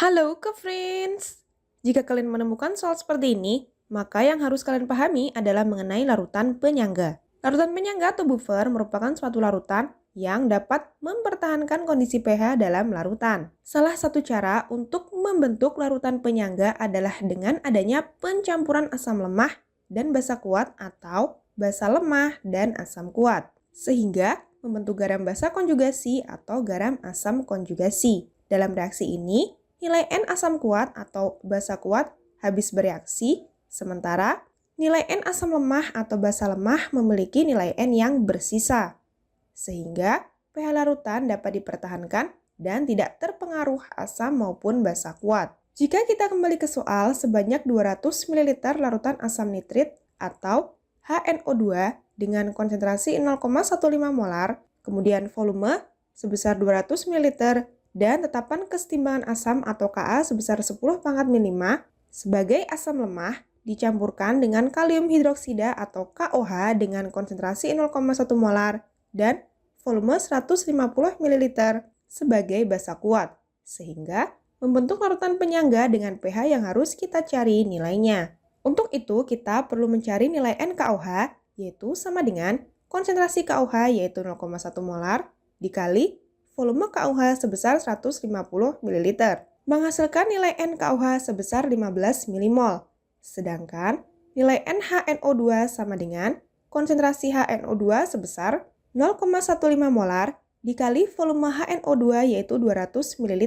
Halo ke friends! Jika kalian menemukan soal seperti ini, maka yang harus kalian pahami adalah mengenai larutan penyangga. Larutan penyangga atau buffer merupakan suatu larutan yang dapat mempertahankan kondisi pH dalam larutan. Salah satu cara untuk membentuk larutan penyangga adalah dengan adanya pencampuran asam lemah dan basa kuat atau basa lemah dan asam kuat, sehingga membentuk garam basa konjugasi atau garam asam konjugasi. Dalam reaksi ini, nilai N asam kuat atau basa kuat habis bereaksi, sementara nilai N asam lemah atau basa lemah memiliki nilai N yang bersisa. Sehingga pH larutan dapat dipertahankan dan tidak terpengaruh asam maupun basa kuat. Jika kita kembali ke soal, sebanyak 200 ml larutan asam nitrit atau HNO2 dengan konsentrasi 0,15 molar, kemudian volume sebesar 200 ml, dan tetapan kesetimbangan asam atau Ka sebesar 10 pangkat min 5 sebagai asam lemah dicampurkan dengan kalium hidroksida atau KOH dengan konsentrasi 0,1 molar dan volume 150 ml sebagai basa kuat, sehingga membentuk larutan penyangga dengan pH yang harus kita cari nilainya. Untuk itu, kita perlu mencari nilai NKOH, yaitu sama dengan konsentrasi KOH yaitu 0,1 molar dikali volume KOH sebesar 150 ml, menghasilkan nilai NKOH sebesar 15 mmol. Sedangkan nilai NHNO2 sama dengan konsentrasi HNO2 sebesar 0,15 molar dikali volume HNO2 yaitu 200 ml,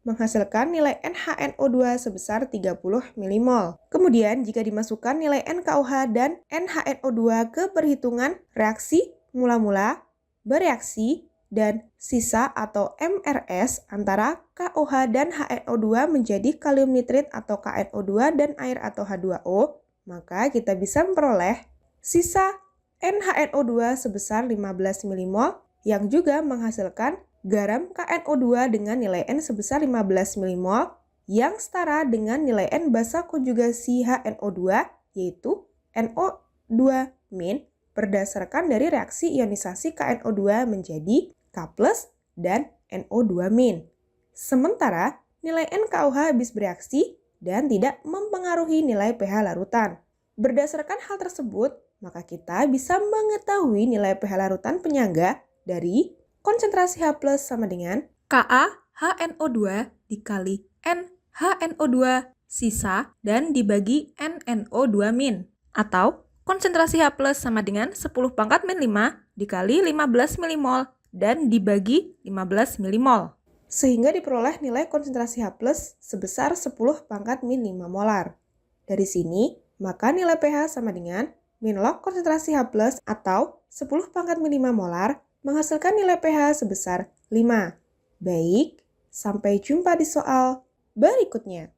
menghasilkan nilai NHNO2 sebesar 30 mmol. Kemudian jika dimasukkan nilai NKOH dan NHNO2 ke perhitungan reaksi mula-mula, bereaksi, dan sisa atau MRS antara KOH dan HNO2 menjadi kalium nitrit atau KNO2 dan air atau H2O, maka kita bisa memperoleh sisa NHNO2 sebesar 15 mmol yang juga menghasilkan garam KNO2 dengan nilai N sebesar 15 mmol yang setara dengan nilai N basa konjugasi HNO2 yaitu NO2- berdasarkan dari reaksi ionisasi KNO2 menjadi K+ dan NO2-. Sementara nilai NKOH habis bereaksi dan tidak mempengaruhi nilai pH larutan. Berdasarkan hal tersebut, maka kita bisa mengetahui nilai pH larutan penyangga dari konsentrasi H+ sama dengan Ka HNO2 dikali NHNO2 sisa dan dibagi NNO2- atau konsentrasi H+ sama dengan 10 pangkat min 5 dikali 15 mmol dan dibagi 15 mmol. Sehingga diperoleh nilai konsentrasi H+ sebesar 10 pangkat min 5 molar. Dari sini, maka nilai pH sama dengan min log konsentrasi H+ atau 10 pangkat min 5 molar menghasilkan nilai pH sebesar 5. Baik, sampai jumpa di soal berikutnya.